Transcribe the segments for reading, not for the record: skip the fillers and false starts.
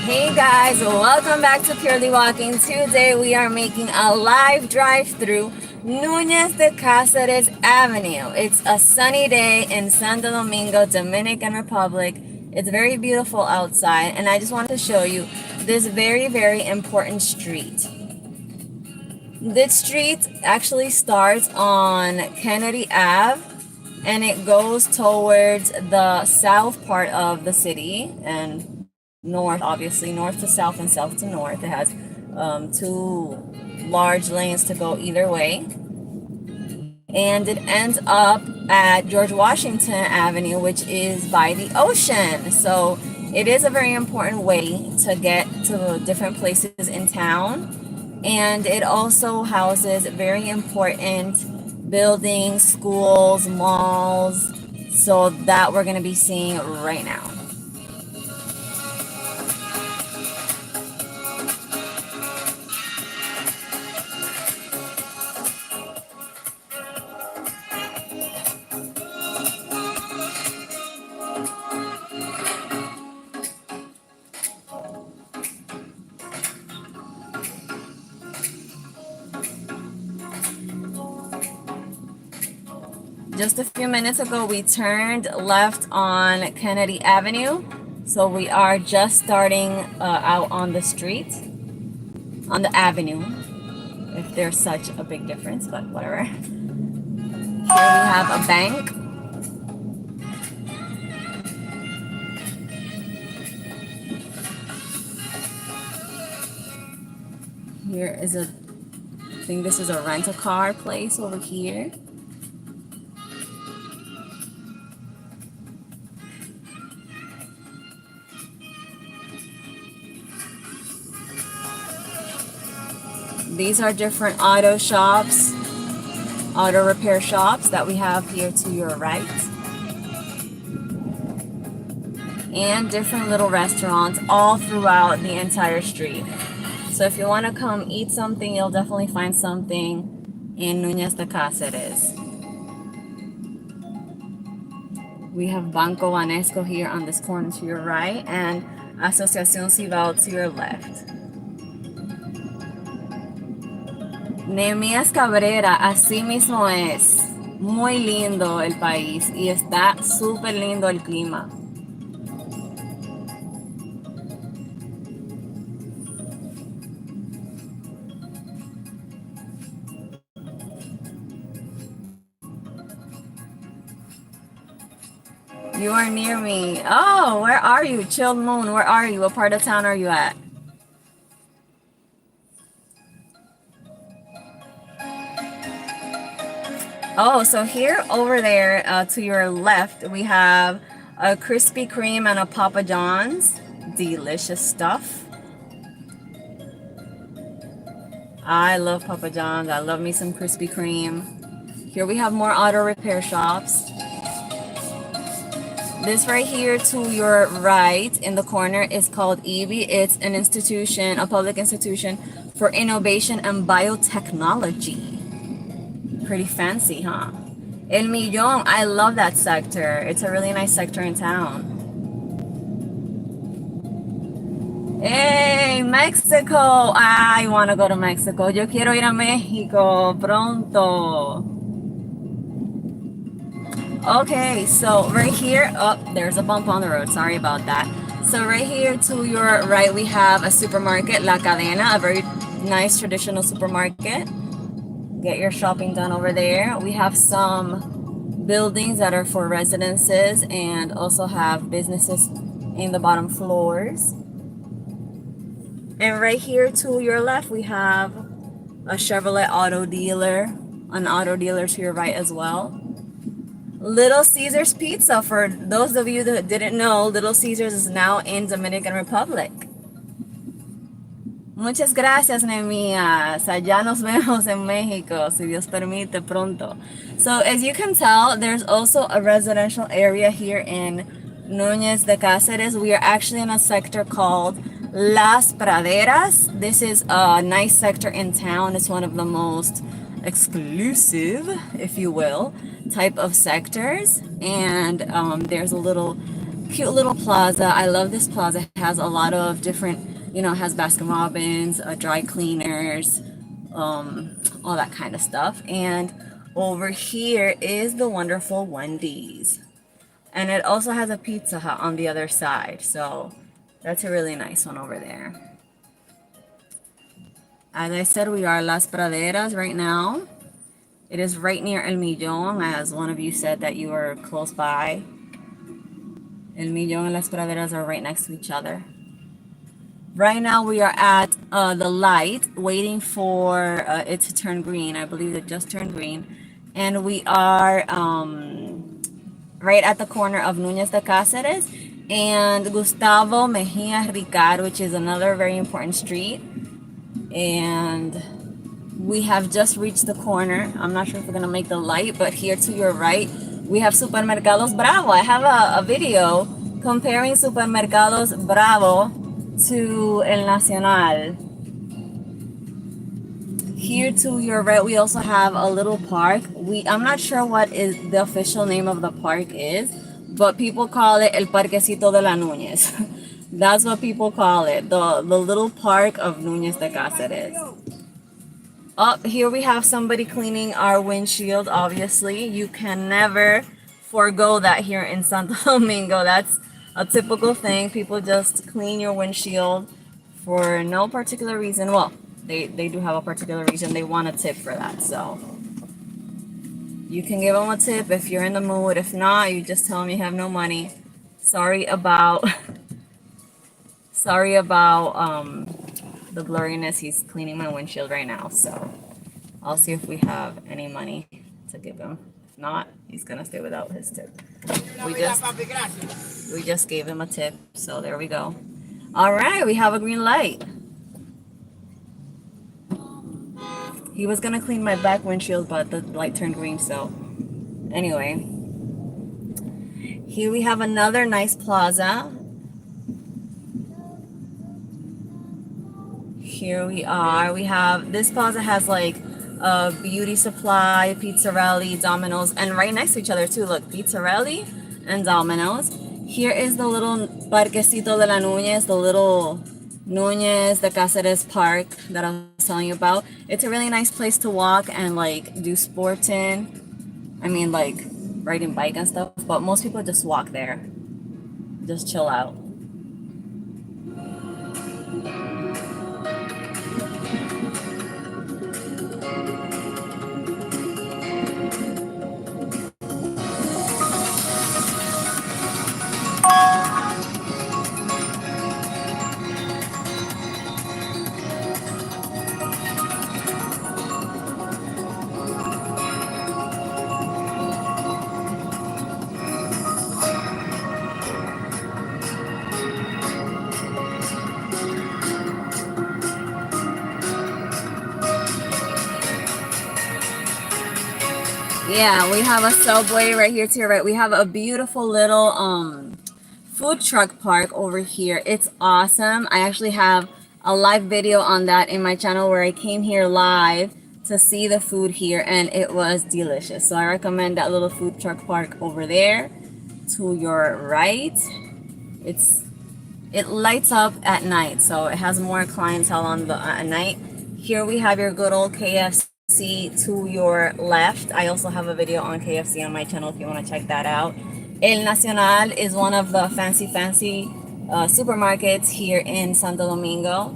Hey guys, welcome back to Purely Walking. Today we are making a live drive-through Núñez de Cáceres Avenue. It's a sunny day in Santo Domingo, Dominican Republic. It's very beautiful outside, and I just wanted to show you this very important street. This street actually starts on Kennedy Ave, and it goes towards the south part of the city and north, obviously, north to south and south to north. It has two large lanes to go either way. And it ends up at George Washington Avenue, which is by the ocean. So it is a very important way to get to different places in town. And it also houses very important buildings, schools, malls, so that we're going to be seeing right now. Just a few minutes ago, we turned left on Kennedy Avenue. So we are just starting out on the street, on the avenue, if there's such a big difference, but whatever. Here we have a bank. Here is I think this is a rent-a-car place over here. These are different auto shops, auto repair shops that we have here to your right. And different little restaurants all throughout the entire street. So if you want to come eat something, you'll definitely find something in Núñez de Cáceres. We have Banco Banesco here on this corner to your right and Asociación Cibao to your left. Nehemías Cabrera, así mismo es. Muy lindo el país y está súper lindo el clima. You are near me. Oh, where are you? Chilled Moon, where are you? What part of town are you at? Oh, so here over there to your left, we have a Krispy Kreme and a Papa John's. Delicious stuff. I love Papa John's. I love me some Krispy Kreme. Here we have more auto repair shops. This right here to your right in the corner is called EBI. It's an institution, a public institution for innovation and biotechnology. Pretty fancy, huh? El Millón, I love that sector. It's a really nice sector in town. Hey, Mexico! I want to go to Mexico. Yo quiero ir a México pronto. Okay, so right here, oh, there's a bump on the road. Sorry about that. So right here to your right, we have a supermarket, La Cadena, a very nice traditional supermarket. Get your shopping done over there. We have some buildings that are for residences and also have businesses in the bottom floors. And right here to your left, we have a Chevrolet auto dealer, an auto dealer to your right as well. Little Caesars Pizza, for those of you that didn't know, Little Caesars is now in Dominican Republic. Muchas gracias, Nehemías. Allá nos vemos en México, si Dios permite pronto. So as you can tell, there's also a residential area here in Núñez de Cáceres. We are actually in a sector called Las Praderas. This is a nice sector in town. It's one of the most exclusive, if you will, type of sectors. And there's a little Cute little plaza. I love this plaza. It has a lot of different, it has Baskin Robbins, dry cleaners, all that kind of stuff. And over here is the wonderful Wendy's. And it also has a Pizza Hut on the other side. So that's a really nice one over there. As I said, we are Las Praderas right now. It is right near El Millón, as one of you said that you were close by. El Millón and Las Praderas are right next to each other. Right now we are at the light, waiting for it to turn green. I believe it just turned green. And we are right at the corner of Núñez de Cáceres and Gustavo Mejia Ricard, which is another very important street. And we have just reached the corner. I'm not sure if we're gonna make the light, but here to your right, we have Supermercados Bravo. I have a video comparing Supermercados Bravo to El Nacional. Here to your right, we also have a little park. I'm not sure what is the official name of the park is, but people call it El Parquecito de la Núñez. That's what people call it, the little park of Núñez de Cáceres. Up here we have somebody cleaning our windshield. Obviously, you can never forego that here in Santo Domingo. That's a typical thing. People just clean your windshield for no particular reason. Well, they do have a particular reason. They want a tip for that. So you can give them a tip if you're in the mood. If not, you just tell them you have no money. Sorry about the blurriness. He's cleaning my windshield right now, so I'll see if we have any money to give him. If not, he's gonna stay without his tip. We just gave him a tip, so there we go. All right, we have a green light. He was gonna clean my back windshield, but the light turned green, so anyway. Here we have another nice plaza. Here we are. We have, this plaza has like a beauty supply, Pizzarelli, Domino's, and right next to each other too. Look, Pizzarelli and Domino's. Here is the little Parquecito de la Núñez, the little Núñez de Cáceres park that I was telling you about. It's a really nice place to walk and like do sports in. I mean, like riding bike and stuff, but most people just walk there, just chill out. Yeah, we have a Subway right here to your right. We have a beautiful little food truck park over here. It's awesome. I actually have a live video on that in my channel where I came here live to see the food here, and it was delicious. So I recommend that little food truck park over there to your right. It lights up at night, so it has more clientele at night. Here we have your good old KFC to your left. I also have a video on KFC on my channel if you want to check that out. El Nacional is one of the fancy supermarkets here in Santo Domingo.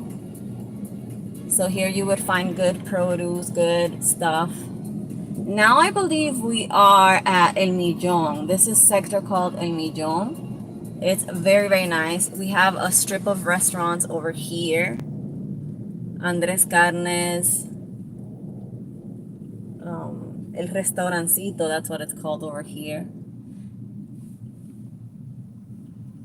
So here you would find good produce, good stuff. Now I believe we are at El Millón. This is a sector called El Millón. It's very, very nice. We have a strip of restaurants over here. Andres Carnes, El Restaurancito, that's what it's called over here.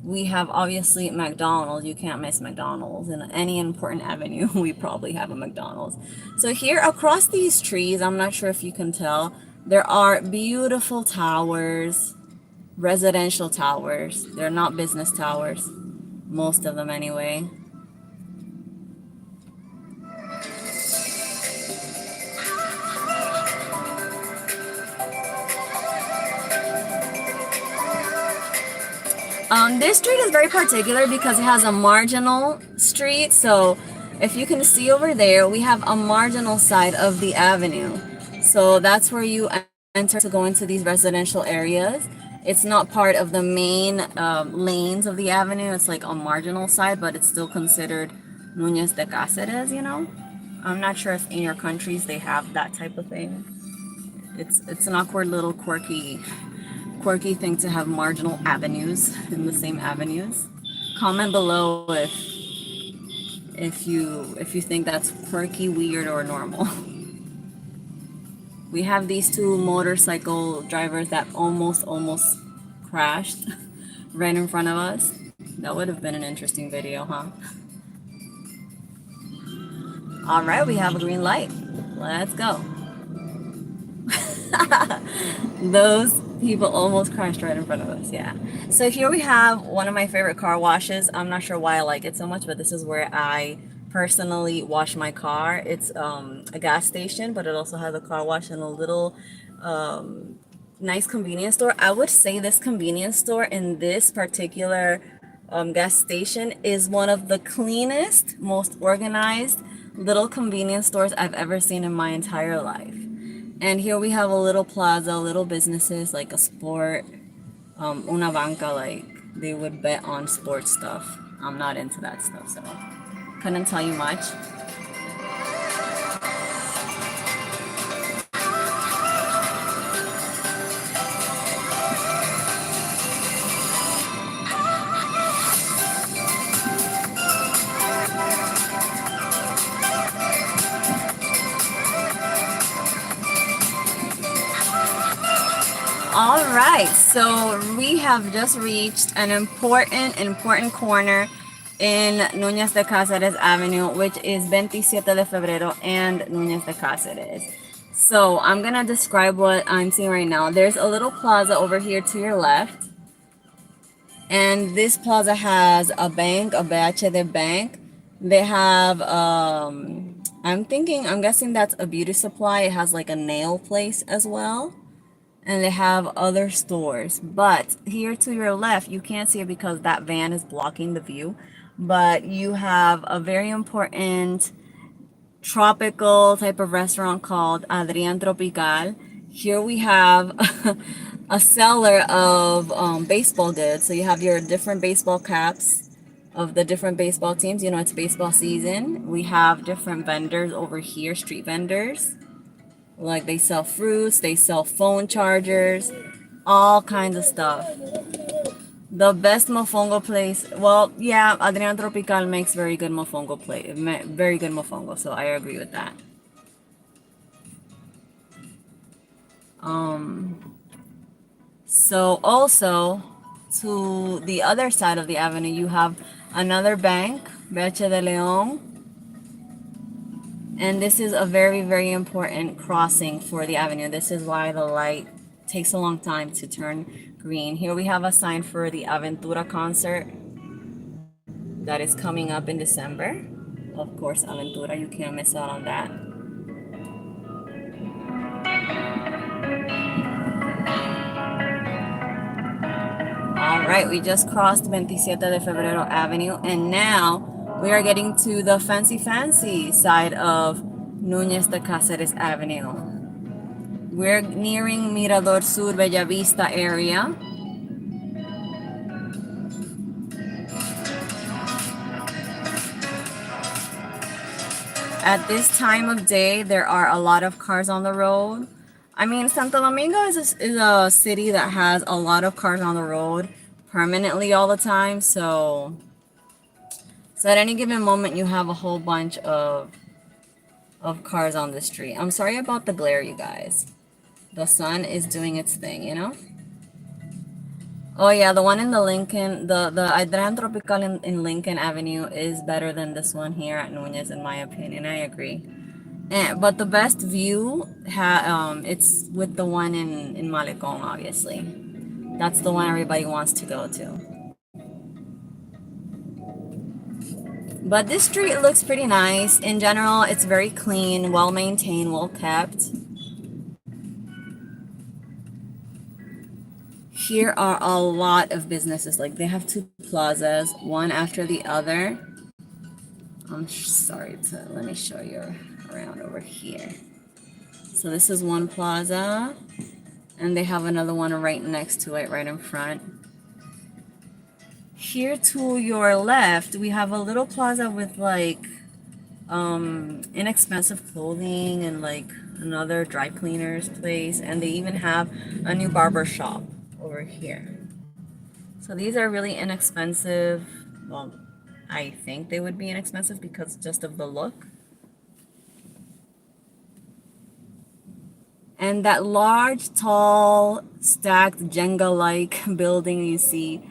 We have obviously McDonald's. You can't miss McDonald's. In any important avenue, we probably have a McDonald's. So here across these trees, I'm not sure if you can tell, there are beautiful towers, residential towers. They're not business towers, most of them anyway. This street is very particular because it has a marginal street. So if you can see over there, we have a marginal side of the avenue. So that's where you enter to go into these residential areas. It's not part of the main lanes of the avenue. It's like a marginal side, but it's still considered Núñez de Cáceres, you know? I'm not sure if in your countries they have that type of thing. It's an awkward little quirky thing to have marginal avenues in the same avenues. Comment below if you think that's quirky, weird, or normal. We have these two motorcycle drivers that almost crashed right in front of us. That would have been an interesting video, huh? All right, we have a green light. Let's go. Those people almost crashed right in front of us. Yeah. So here we have one of my favorite car washes. I'm not sure why I like it so much, but this is where I personally wash my car. It's a gas station, but it also has a car wash and a little nice convenience store. I would say this convenience store in this particular gas station is one of the cleanest, most organized little convenience stores I've ever seen in my entire life. And here we have a little plaza, little businesses like a sport, una banca, like they would bet on sports stuff. I'm not into that stuff, so couldn't tell you much. All right, so we have just reached an important corner in Núñez de Cáceres Avenue, which is Benticiata de Febrero and Núñez de Cáceres. So I'm gonna describe what I'm seeing right now. There's a little plaza over here to your left, and this plaza has a bank, a BHD bank. They have I'm guessing that's a beauty supply. It has like a nail place as well. And they have other stores. But here to your left, you can't see it because that van is blocking the view. But you have a very important tropical type of restaurant called Adrian Tropical. Here we have a seller of baseball goods. So you have your different baseball caps of the different baseball teams. You know, it's baseball season. We have different vendors over here, street vendors. Like they sell fruits, they sell phone chargers, all kinds of stuff. The best mofongo place, well, yeah, Adrian Tropical makes very good mofongo very good mofongo, so I agree with that. So also to the other side of the avenue, you have another bank, Beche de León. And this is a very important crossing for the avenue. This is why the light takes a long time to turn green. Here we have a sign for the Aventura concert that is coming up in December. Of course, Aventura, you can't miss out on that. All right, we just crossed Benticiata de Febrero Avenue, and now we are getting to the fancy side of Núñez de Cáceres Avenue. We're nearing Mirador Sur, Bella Vista area. At this time of day, there are a lot of cars on the road. I mean, Santo Domingo is a city that has a lot of cars on the road permanently all the time, so at any given moment, you have a whole bunch of cars on the street. I'm sorry about the glare, you guys. The sun is doing its thing, you know? Oh yeah, the one in the Lincoln, the Adrian Tropical in Lincoln Avenue is better than this one here at Núñez, in my opinion. I agree. But the best view, it's with the one in Malecón, obviously. That's the one everybody wants to go to. But this street looks pretty nice. In general, it's very clean, well maintained, well kept. Here are a lot of businesses. Like they have two plazas, one after the other. I'm sorry to let me show you around over here. So this is one plaza, and they have another one right next to it, right in front. Here to your left, we have a little plaza with like inexpensive clothing and like another dry cleaners place, and they even have a new barber shop over here. So these are really inexpensive. Well, I think they would be inexpensive because just of the look. And that large, tall, stacked Jenga-like building you see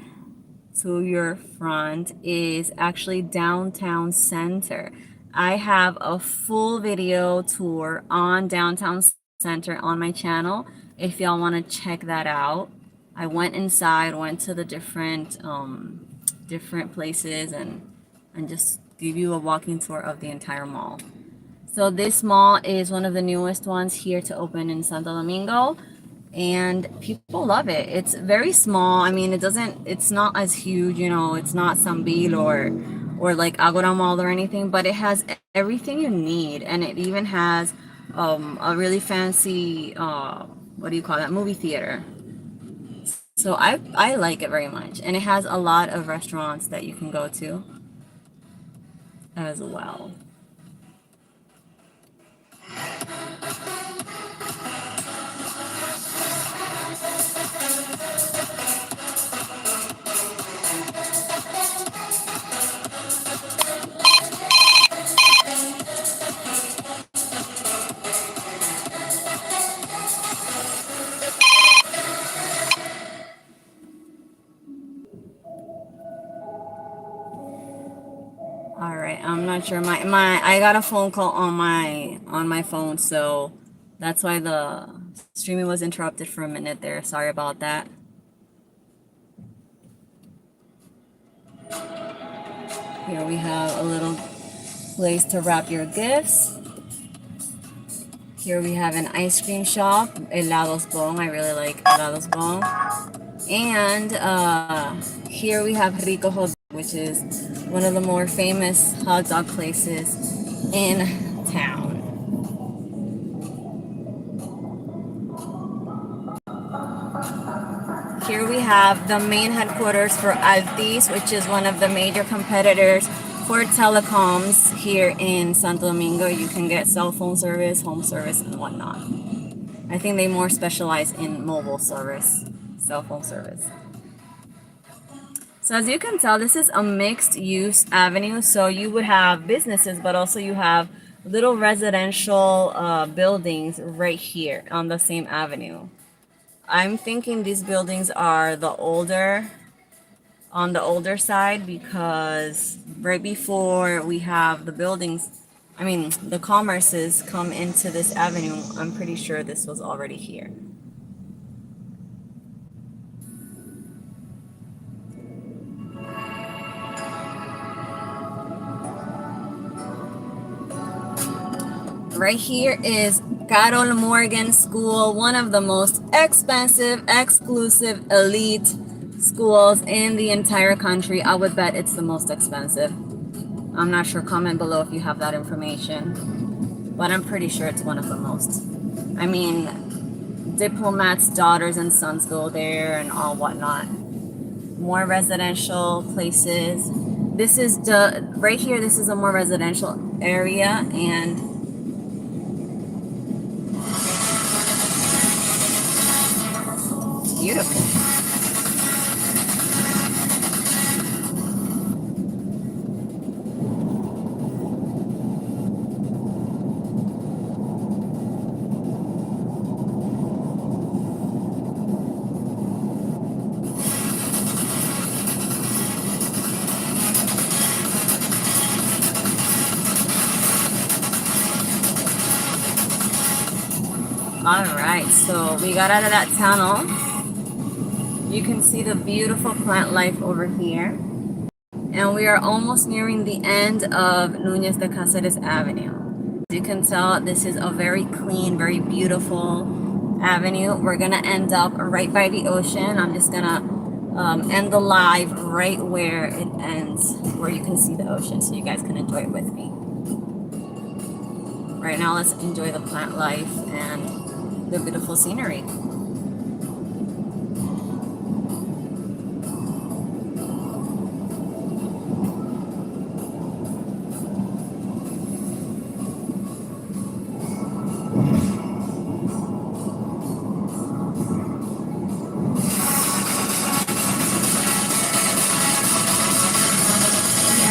to your front is actually downtown center. I have a full video tour on downtown center on my channel if y'all want to check that out. I went inside, went to the different places and just give you a walking tour of the entire mall. So this mall is one of the newest ones here to open in Santo Domingo, and people love it. It's very small. I mean, it's not as huge, you know, it's not Sambil or like Agora Mall or anything, but it has everything you need, and it even has a really fancy what do you call that, movie theater. So I like it very much, and it has a lot of restaurants that you can go to as well. All right, I'm not sure. I got a phone call on my phone, so that's why the streaming was interrupted for a minute there. Sorry about that. Here we have a little place to wrap your gifts. Here we have an ice cream shop, Helados Bon. I really like Helados Bon. And here we have Rico Hot, which is one of the more famous hot dog places in town. Here we have the main headquarters for Altis, which is one of the major competitors for telecoms here in Santo Domingo. You can get cell phone service, home service, and whatnot. I think they more specialize in mobile service, cell phone service. So as you can tell, this is a mixed use avenue. So you would have businesses, but also you have little residential buildings right here on the same avenue. I'm thinking these buildings are on the older side, because right before we have the buildings, I mean, the commerces come into this avenue, I'm pretty sure this was already here. Right here is Carol Morgan School, one of the most expensive, exclusive, elite schools in the entire country. I would bet it's the most expensive. I'm not sure. Comment below if you have that information, but I'm pretty sure it's one of the most. I mean, diplomats' daughters and sons go there and all whatnot. More residential places. This is right here. This is a more residential area, and beautiful. All right, so we got out of that tunnel. You can see the beautiful plant life over here. And we are almost nearing the end of Núñez de Cáceres Avenue. As you can tell, this is a very clean, very beautiful Avenue. We're gonna end up right by the ocean. I'm just gonna end the live right where it ends, where you can see the ocean, so you guys can enjoy it with me. Right now, let's enjoy the plant life and the beautiful scenery.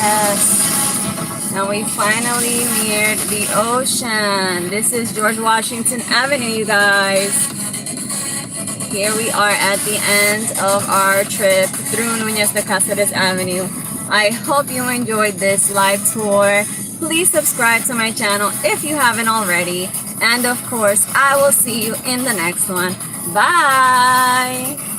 Yes, and we finally neared the ocean. This is George Washington Avenue, you guys. Here we are at the end of our trip through Núñez de Cáceres Avenue. I hope you enjoyed this live tour. Please subscribe to my channel if you haven't already. And of course, I will see you in the next one. Bye!